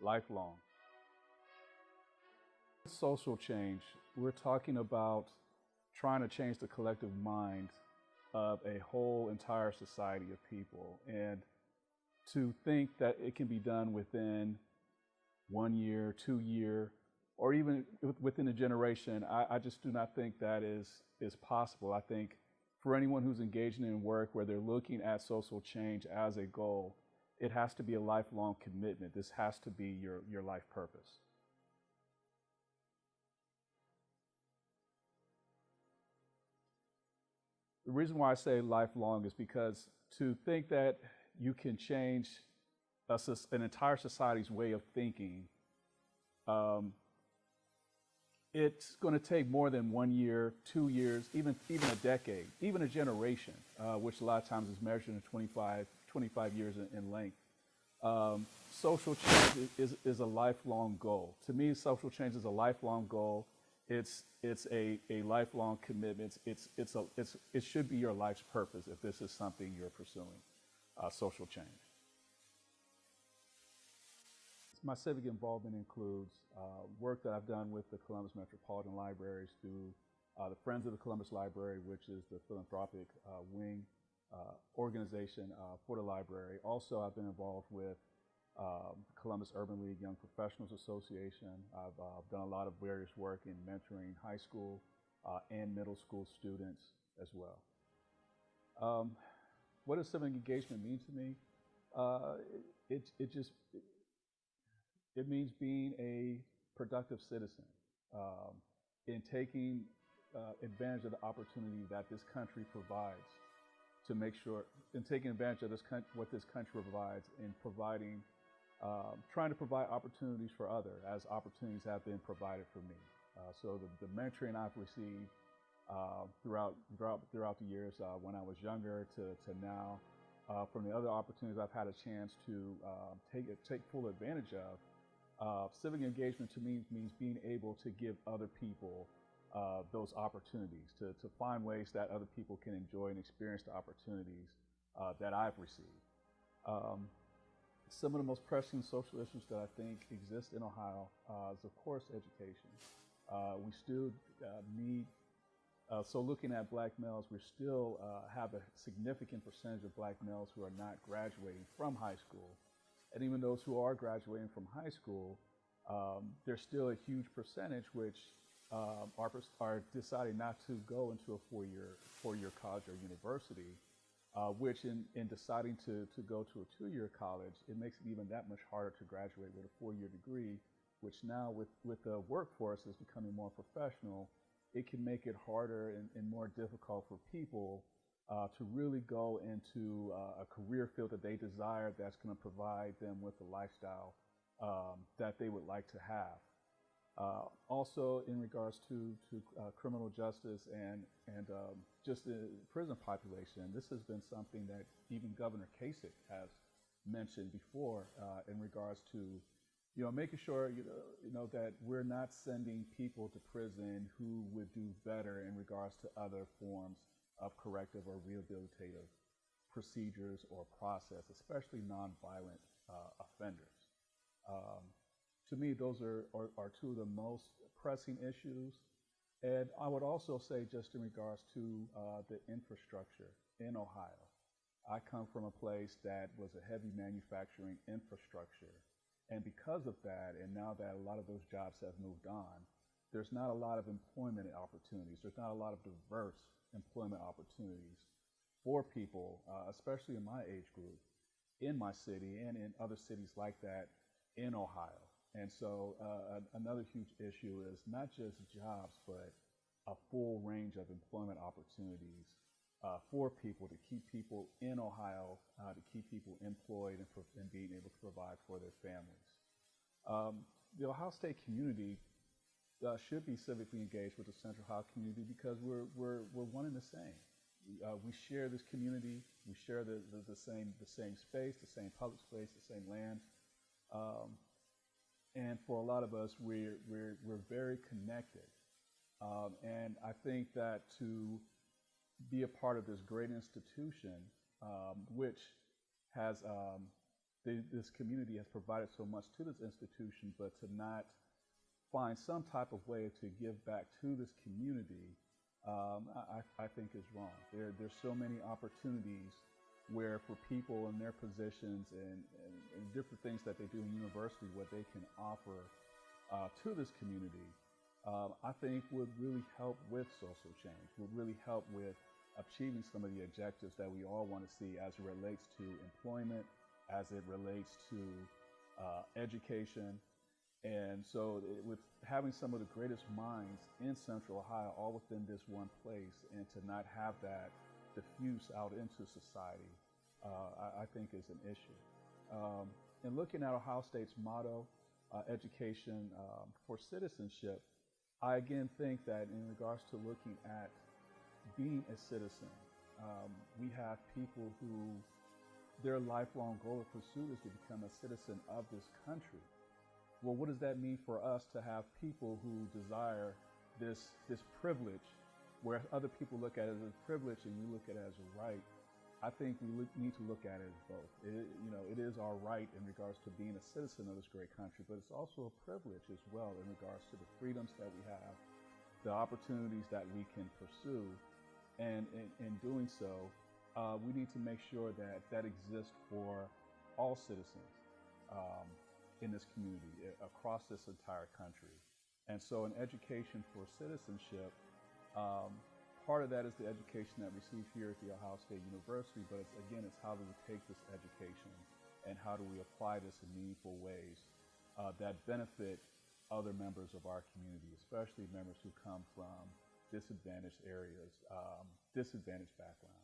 lifelong. Social change, we're talking about trying to change the collective mind of a whole entire society of people. And to think that it can be done within 1 year, 2 year, or even within a generation, I just do not think that is possible. I think for anyone who's engaging in work where they're looking at social change as a goal, it has to be a lifelong commitment. This has to be your life purpose. The reason why I say lifelong is because to think that you can change an entire society's way of thinking, it's going to take more than 1 year, 2 years, even a decade, even a generation, which a lot of times is measured in 25 years in length. Social change is a lifelong goal. To me, social change is a lifelong goal. It's a lifelong commitment. It should be your life's purpose if this is something you're pursuing, social change. My civic involvement includes work that I've done with the Columbus Metropolitan Libraries through the Friends of the Columbus Library, which is the philanthropic wing organization for the library. Also, I've been involved with Columbus Urban League Young Professionals Association. I've done a lot of various work in mentoring high school and middle school students as well. What does civic engagement mean to me? It means being a productive citizen in taking advantage of the opportunity that this country provides to make sure, in taking advantage of what this country provides in providing, trying to provide opportunities for others as opportunities have been provided for me. So the mentoring I've received throughout the years when I was younger to now, from the other opportunities I've had a chance to take full advantage of, civic engagement to me means being able to give other people those opportunities, to find ways that other people can enjoy and experience the opportunities that I've received. Some of the most pressing social issues that I think exist in Ohio is, of course, education. We still need, so looking at black males, we still have a significant percentage of black males who are not graduating from high school. And even those who are graduating from high school, there's still a huge percentage which are deciding not to go into a four-year college or university, which in deciding to go to a 2-year college, it makes it even that much harder to graduate with a 4-year degree, which now with the workforce is becoming more professional, it can make it harder and more difficult for people to really go into a career field that they desire that's going to provide them with the lifestyle that they would like to have. Also, in regards to criminal justice and just the prison population, this has been something that even Governor Kasich has mentioned before in regards to, making sure that we're not sending people to prison who would do better in regards to other forms of corrective or rehabilitative procedures or process, especially nonviolent offenders. To me, those are two of the most pressing issues. And I would also say, just in regards to the infrastructure in Ohio, I come from a place that was a heavy manufacturing infrastructure. And because of that, and now that a lot of those jobs have moved on, there's not a lot of employment opportunities. There's not a lot of diverse employment opportunities for people, especially in my age group, in my city and in other cities like that in Ohio. And so another huge issue is not just jobs, but a full range of employment opportunities for people, to keep people in Ohio, to keep people employed and being able to provide for their families. The Ohio State community should be civically engaged with the Central Ohio community because we're one and the same. We share this community. We share the same space, the same public space, the same land. And for a lot of us, we're very connected. And I think that to be a part of this great institution, which has this community has provided so much to this institution, but to not find some type of way to give back to this community, I think is wrong. There's so many opportunities where for people in their positions and different things that they do in university, what they can offer to this community, I think would really help with social change, would really help with achieving some of the objectives that we all want to see as it relates to employment, as it relates to education. And so with having some of the greatest minds in Central Ohio all within this one place, and to not have that diffuse out into society, I think is an issue. And looking at Ohio State's motto, education for citizenship, I again think that in regards to looking at being a citizen, we have people who their lifelong goal or pursuit is to become a citizen of this country. Well, what does that mean for us to have people who desire this privilege, where other people look at it as a privilege and we look at it as a right? I think we need to look at it as both. It is our right in regards to being a citizen of this great country, but it's also a privilege as well in regards to the freedoms that we have, the opportunities that we can pursue, and in doing so, we need to make sure that that exists for all citizens in this community, across this entire country. And so an education for citizenship, part of that is the education that we receive here at the Ohio State University, but it's how do we take this education and how do we apply this in meaningful ways that benefit other members of our community, especially members who come from disadvantaged areas, disadvantaged backgrounds.